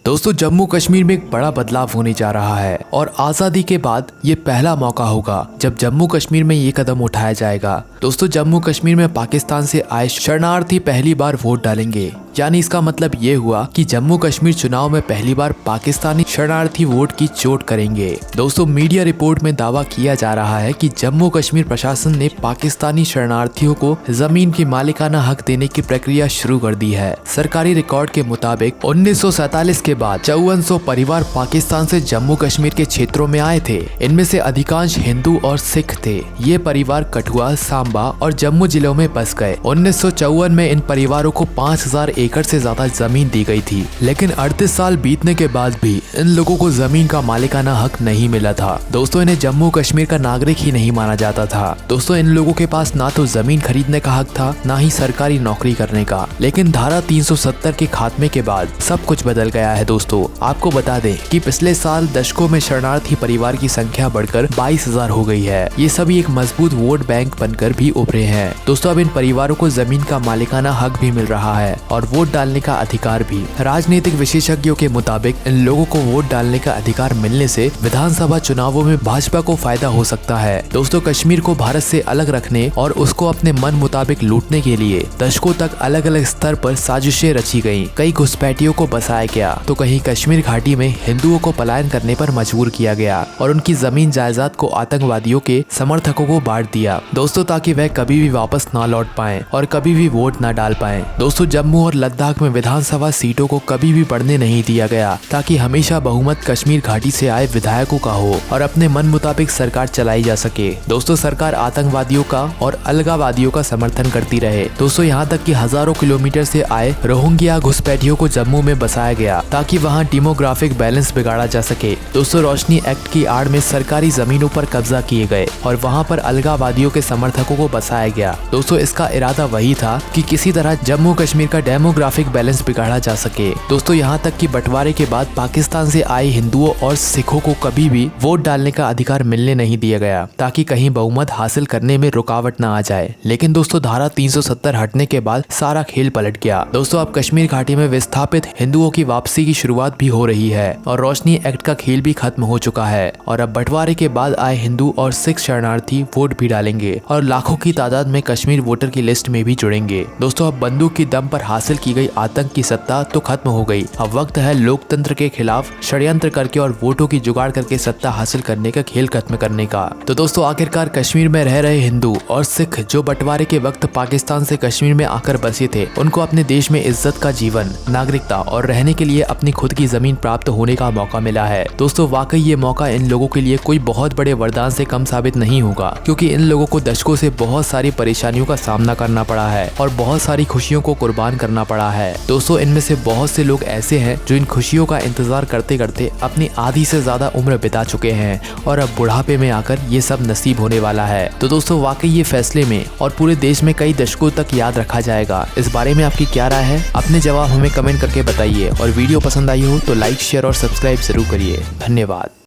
दोस्तों जम्मू कश्मीर में एक बड़ा बदलाव होने जा रहा है और आज़ादी के बाद ये पहला मौका होगा जब जम्मू कश्मीर में ये कदम उठाया जाएगा। दोस्तों जम्मू कश्मीर में पाकिस्तान से आए शरणार्थी पहली बार वोट डालेंगे, यानी इसका मतलब ये हुआ कि जम्मू कश्मीर चुनाव में पहली बार पाकिस्तानी शरणार्थी वोट की चोट करेंगे। दोस्तों मीडिया रिपोर्ट में दावा किया जा रहा है कि जम्मू कश्मीर प्रशासन ने पाकिस्तानी शरणार्थियों को जमीन की मालिकाना हक देने की प्रक्रिया शुरू कर दी है। सरकारी रिकॉर्ड के मुताबिक 1947 के बाद 5400 परिवार पाकिस्तान से जम्मू कश्मीर के क्षेत्रों में आए थे। इनमें से अधिकांश हिंदू और सिख थे। ये परिवार कठुआ, सांबा और जम्मू जिलों में बस गए। 1954 में इन परिवारों को 5000 एकड़ से ज्यादा जमीन दी गई थी, लेकिन 38 साल बीतने के बाद भी इन लोगों को जमीन का मालिकाना हक नहीं मिला था। दोस्तों इन्हें जम्मू कश्मीर का नागरिक ही नहीं माना जाता था। दोस्तों इन लोगों के पास ना तो जमीन खरीदने का हक था, ना ही सरकारी नौकरी करने का। लेकिन धारा 370 के खात्मे के बाद सब कुछ बदल गया है। दोस्तों आपको बता दें कि पिछले साल दशकों में शरणार्थी परिवार की संख्या बढ़कर 22,000 हो गई है। ये सभी एक मजबूत वोट बैंक बनकर भी उभरे हैं। दोस्तों अब इन परिवारों को जमीन का मालिकाना हक भी मिल रहा है और वोट डालने का अधिकार भी। राजनीतिक विशेषज्ञों के मुताबिक इन लोगों को वोट डालने का अधिकार मिलने से विधानसभा चुनावों में भाजपा को फायदा हो सकता है। दोस्तों कश्मीर को भारत से अलग रखने और उसको अपने मन मुताबिक लूटने के लिए दशकों तक अलग अलग स्तर पर साजिशें रची गयी। कई घुसपैठियों को बसाया गया तो कहीं कश्मीर घाटी में हिंदुओं को पलायन करने पर मजबूर किया गया और उनकी जमीन जायदाद को आतंकवादियों के समर्थकों को बांट दिया। दोस्तों ताकि वह कभी भी वापस ना लौट पाएं और कभी भी वोट ना डाल पाएं। दोस्तों जम्मू और लद्दाख में विधानसभा सीटों को कभी भी बढ़ने नहीं दिया गया ताकि हमेशा बहुमत कश्मीर घाटी से आए विधायकों का हो और अपने मन मुताबिक सरकार चलाई जा सके। दोस्तों सरकार आतंकवादियों का और अलगावादियों का समर्थन करती रहे। दोस्तों यहाँ तक कि हजारों किलोमीटर से आए रोहिंग्या घुसपैठियों को जम्मू में बसाया गया ताकि वहाँ डेमोग्राफिक बैलेंस बिगाड़ा जा सके। दोस्तों रोशनी एक्ट की आड़ में सरकारी जमीनों पर कब्जा किए गए और वहाँ पर अलगावादियों के समर्थकों को बसाया गया। दोस्तों इसका इरादा वही था कि किसी तरह जम्मू कश्मीर का डेमोग्राफिक बैलेंस बिगाड़ा जा सके। दोस्तों यहाँ तक कि बंटवारे के बाद पाकिस्तान से आए हिंदुओं और सिखों को कभी भी वोट डालने का अधिकार मिलने नहीं दिया गया ताकि कहीं बहुमत हासिल करने में रुकावट न आ जाए। लेकिन दोस्तों धारा 370 हटने के बाद सारा खेल पलट गया। दोस्तों अब कश्मीर घाटी में विस्थापित हिंदुओं की वापसी की शुरुआत भी हो रही है और रोशनी एक्ट का खेल भी खत्म हो चुका है और अब बंटवारे के बाद आए हिंदू और सिख शरणार्थी वोट भी डालेंगे और लाखों की तादाद में कश्मीर वोटर की लिस्ट में भी जुड़ेंगे। दोस्तों अब बंदूक की दम पर हासिल की गई आतंक की सत्ता तो खत्म हो गई। अब वक्त है लोकतंत्र के खिलाफ षड्यंत्र करके और वोटों की जुगाड़ करके सत्ता हासिल करने का खेल खत्म करने का। तो दोस्तों आखिरकार कश्मीर में रह रहे हिंदू और सिख जो बंटवारे के वक्त पाकिस्तान से कश्मीर में आकर बसे थे, उनको अपने देश में इज्जत का जीवन, नागरिकता और रहने के लिए अपनी खुद की जमीन प्राप्त होने का मौका मिला है। दोस्तों वाकई ये मौका इन लोगों के लिए कोई बहुत बड़े वरदान से कम साबित नहीं होगा, क्योंकि इन लोगों को दशकों से बहुत सारी परेशानियों का सामना करना पड़ा है और बहुत सारी खुशियों को कुर्बान करना पड़ा है। दोस्तों इनमें से बहुत से लोग ऐसे हैं जो इन खुशियों का इंतजार करते करते अपनी आधी से ज्यादा उम्र बिता चुके हैं और अब बुढ़ापे में आकर ये सब नसीब होने वाला है। तो दोस्तों वाकई ये फैसले में और पूरे देश में कई दशकों तक याद रखा जाएगा। इस बारे में आपकी क्या राय है? अपने जवाब हमें कमेंट करके बताइए और वीडियो पसंद आई हो तो लाइक, शेयर और सब्सक्राइब जरूर करिए। धन्यवाद।